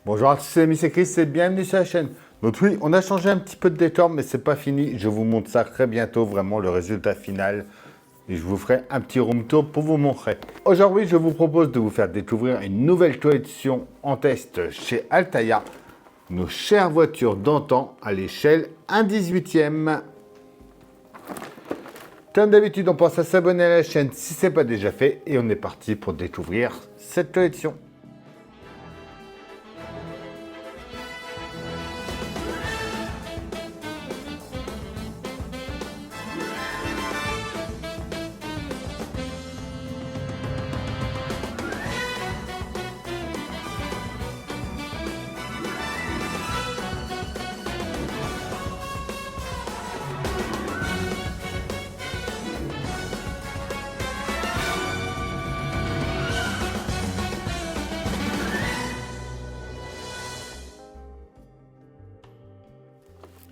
Bonjour à tous, c'est Ami, c'est Chris et bienvenue sur la chaîne. Donc oui, on a changé un petit peu de décor, mais c'est pas fini. Je vous montre ça très bientôt, vraiment le résultat final. Et je vous ferai un petit room tour pour vous montrer. Aujourd'hui, je vous propose de vous faire découvrir une nouvelle collection en test chez Altaïa. Nos chères voitures d'antan à l'échelle 1/18e. Comme d'habitude, on pense à s'abonner à la chaîne si ce n'est pas déjà fait. Et on est parti pour découvrir cette collection.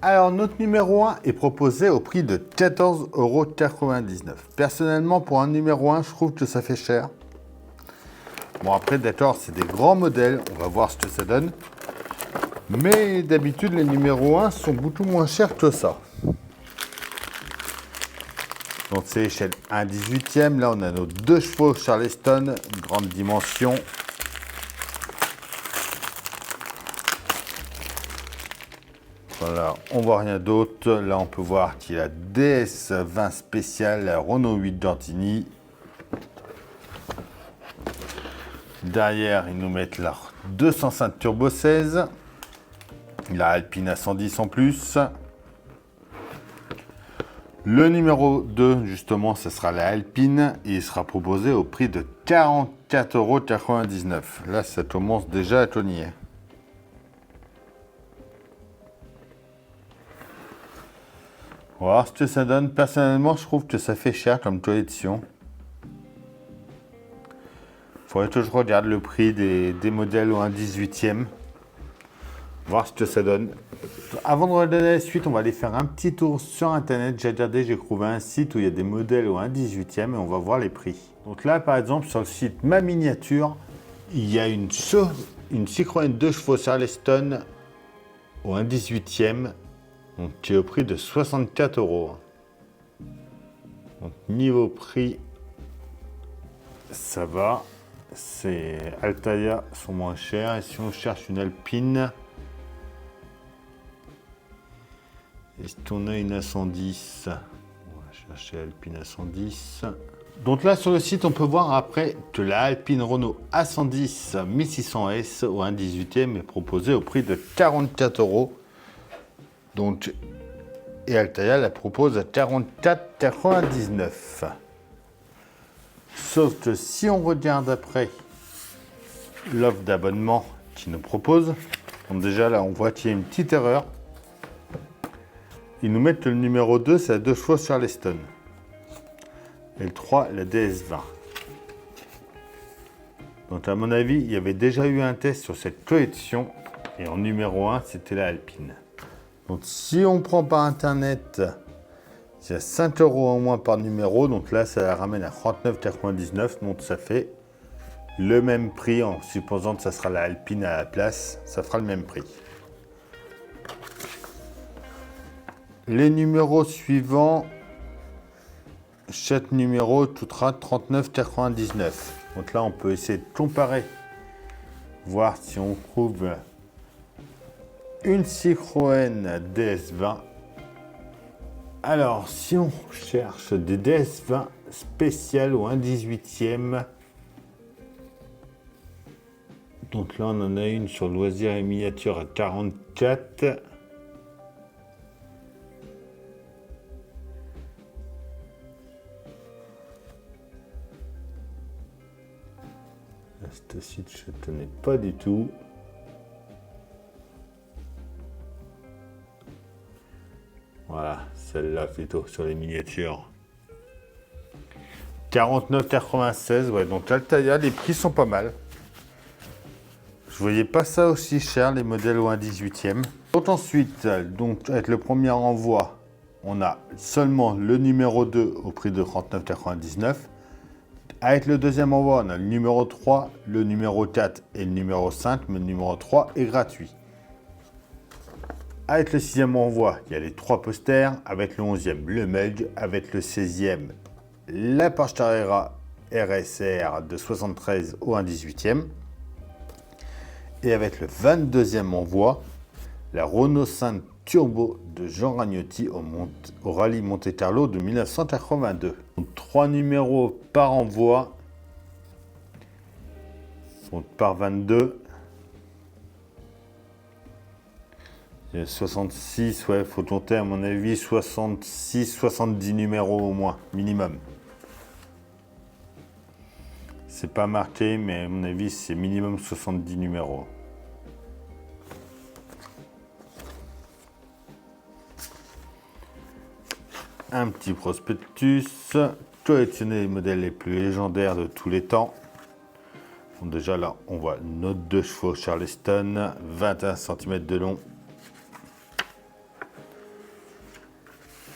Alors, notre numéro 1 est proposé au prix de 14,99 €. Personnellement, pour un numéro 1, je trouve que ça fait cher. Bon, après, d'accord, c'est des grands modèles. On va voir ce que ça donne. Mais d'habitude, les numéros 1 sont beaucoup moins chers que ça. Donc, c'est échelle 1/18e. Là, on a nos 2 chevaux Charleston, grande dimension. Voilà, on voit rien d'autre. Là, on peut voir qu'il a DS20 spécial, la Renault 8 Gentini. Derrière, ils nous mettent la 205 Turbo 16. La Alpine à 110 en plus. Le numéro 2, justement, ce sera la Alpine. Et il sera proposé au prix de 44,99 €. Là, ça commence déjà à cogner. On va voir ce que ça donne. Personnellement, je trouve que ça fait cher comme collection. Il faudrait que je regarde le prix des modèles au 1/18e. Voir ce que ça donne. Avant de regarder la suite, on va aller faire un petit tour sur internet. J'ai regardé, j'ai trouvé un site où il y a des modèles au 1/18e et on va voir les prix. Donc là, par exemple, sur le site Ma Miniature, il y a une Citroën 2 chevaux Charleston au 1/18e. Donc, qui est au prix de 64 €. Donc, niveau prix, ça va. C'est Altaïa sont moins chers. Et si on cherche une Alpine, est-ce qu'on a une A110? On va chercher Alpine A110. Donc là, sur le site, on peut voir après que la Alpine Renault A110 1600S au 1/18e est proposée au prix de 44 €. Donc, et Altaïa la propose à 44,99 €. Sauf que si on regarde après l'offre d'abonnement qu'ils nous proposent, donc déjà là on voit qu'il y a une petite erreur. Ils nous mettent que le numéro 2 c'est la 2 chevaux Charleston. Et le 3 la DS20. Donc à mon avis, il y avait déjà eu un test sur cette collection. Et en numéro 1, c'était la Alpine. Donc si on prend par internet, il y a 5 € en moins par numéro. Donc là, ça la ramène à 39,99 €. Donc ça fait le même prix. En supposant que ça sera la Alpine à la place, ça fera le même prix. Les numéros suivants, chaque numéro coûtera 39,99 €. Donc là, on peut essayer de comparer, voir si on trouve une Citroën DS20. Alors, si on cherche des DS20 spéciales au 1/18e, donc là, on en a une sur loisirs et miniatures à 44. Ce site, je ne connais pas du tout. Voilà, celle-là plutôt sur les miniatures. 49,96 €. Ouais, donc Altaïa, les prix sont pas mal. Je voyais pas ça aussi cher, les modèles au 1/18e. Donc ensuite, donc avec le premier envoi, on a seulement le numéro 2 au prix de 39,99 € Avec le deuxième envoi, on a le numéro 3, le numéro 4 et le numéro 5, mais le numéro 3 est gratuit. Avec le sixième envoi, il y a les 3 posters. Avec le 11e, le Mudge. Avec le 16e, la Porsche Carrera RSR de 73 au 1/18e. Et avec le 22e envoi, la Renault 5 Turbo de Jean Ragnotti au Rallye Monte Carlo de 1982. Donc, 3 numéros par envoi. Donc par 22. Il y a 66, ouais, faut tenter à mon avis 66, 70 numéros au moins, minimum. C'est pas marqué, mais à mon avis, c'est minimum 70 numéros. Un petit prospectus, collectionner les modèles les plus légendaires de tous les temps. Donc déjà là, on voit notre 2 chevaux Charleston, 21 cm de long.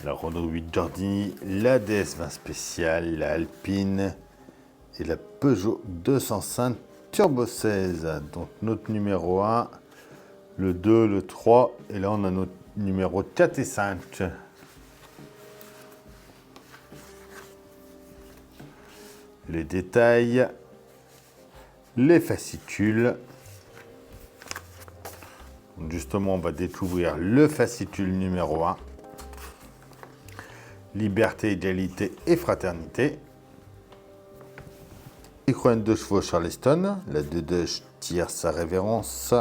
La Renault 8 Giardini, la DS20 spéciale, la Alpine et la Peugeot 205 Turbo 16. Donc notre numéro 1, le 2, le 3 et là on a notre numéro 4 et 5. Les détails, les fascicules. Donc justement, on va découvrir le fascicule numéro 1. Liberté, égalité et fraternité. Citroën 2 chevaux Charleston. La 2 tire sa révérence.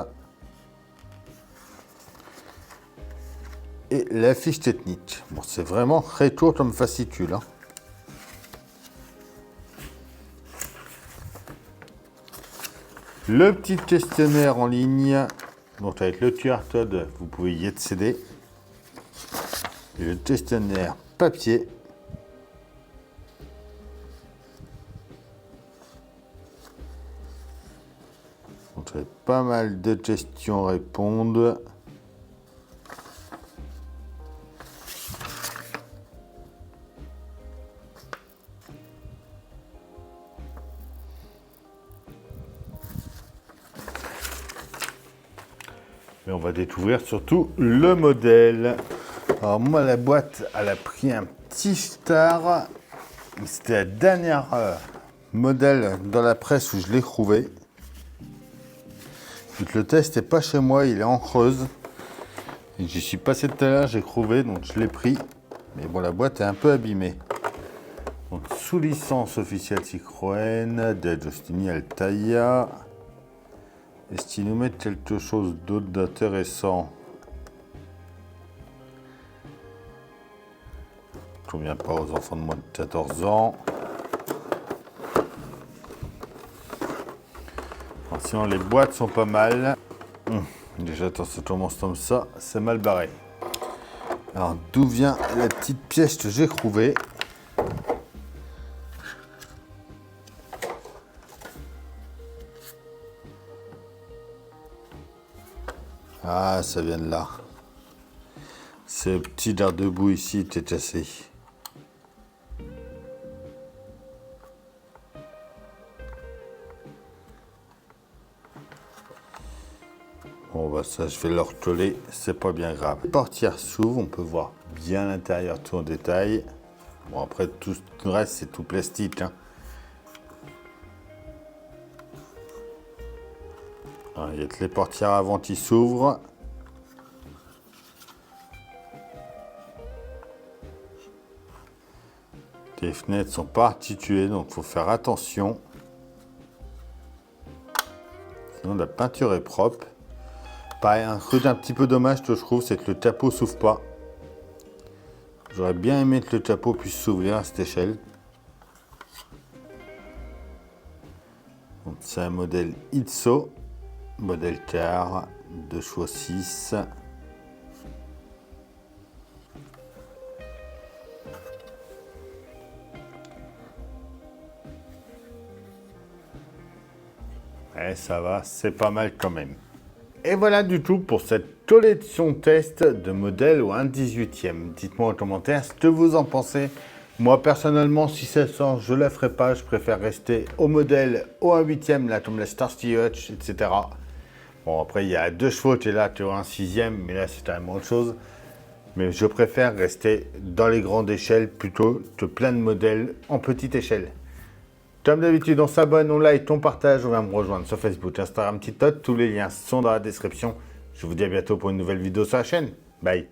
Et la fiche technique. Bon, c'est vraiment très court comme fascicule. Le petit questionnaire en ligne. Donc avec le QR code, vous pouvez y accéder. Et le questionnaire papier. Donc, il y a pas mal de questions à répondre. Mais on va découvrir surtout le modèle. Alors moi, la boîte, elle a pris un petit star. C'était la dernière modèle dans la presse où je l'ai trouvé. Donc, le test n'est pas chez moi, il est en Creuse. J'y suis passé tout à l'heure, j'ai trouvé, donc je l'ai pris. Mais bon, la boîte est un peu abîmée. Donc, sous licence officielle Citroën, d'Agostini Altaia. Est-ce qu'ils nous mettent quelque chose d'autre d'intéressant? Je ne convient pas aux enfants de moins de 14 ans. Alors, sinon, les boîtes sont pas mal. Déjà, attends, ça commence comme ça, c'est mal barré. Alors, d'où vient la petite pièce que j'ai trouvée? Ah, ça vient de là. C'est le petit garde-boue ici qui est cassé. Bon, bah ça, je vais le recoller, c'est pas bien grave. Les portières s'ouvrent, on peut voir bien l'intérieur tout en détail. Bon, après, tout le reste, c'est tout plastique. Hein. Alors, il y a que les portières avant qui s'ouvrent. Les fenêtres sont pas articulées, donc il faut faire attention. Sinon, la peinture est propre. Pareil, un truc un petit peu dommage que je trouve, c'est que le capot s'ouvre pas. J'aurais bien aimé que le capot puisse s'ouvrir à cette échelle. C'est un modèle Itso, modèle car, 2 chevaux 6. Et ça va, c'est pas mal quand même. Et voilà du tout pour cette collection test de modèles au 1/18e. Dites-moi en commentaire ce que vous en pensez. Moi, personnellement, si ça sort, je ne la ferai pas. Je préfère rester au modèle, au 1/8, là, comme la Starsky Hutch, etc. Bon, après, il y a 2 chevaux, tu es là, tu vois, un 6e, mais là, c'est tellement autre chose. Mais je préfère rester dans les grandes échelles plutôt que plein de modèles en petite échelle. Comme d'habitude, on s'abonne, on like, on partage, on va me rejoindre sur Facebook, Instagram, TikTok. Tous les liens sont dans la description. Je vous dis à bientôt pour une nouvelle vidéo sur la chaîne. Bye.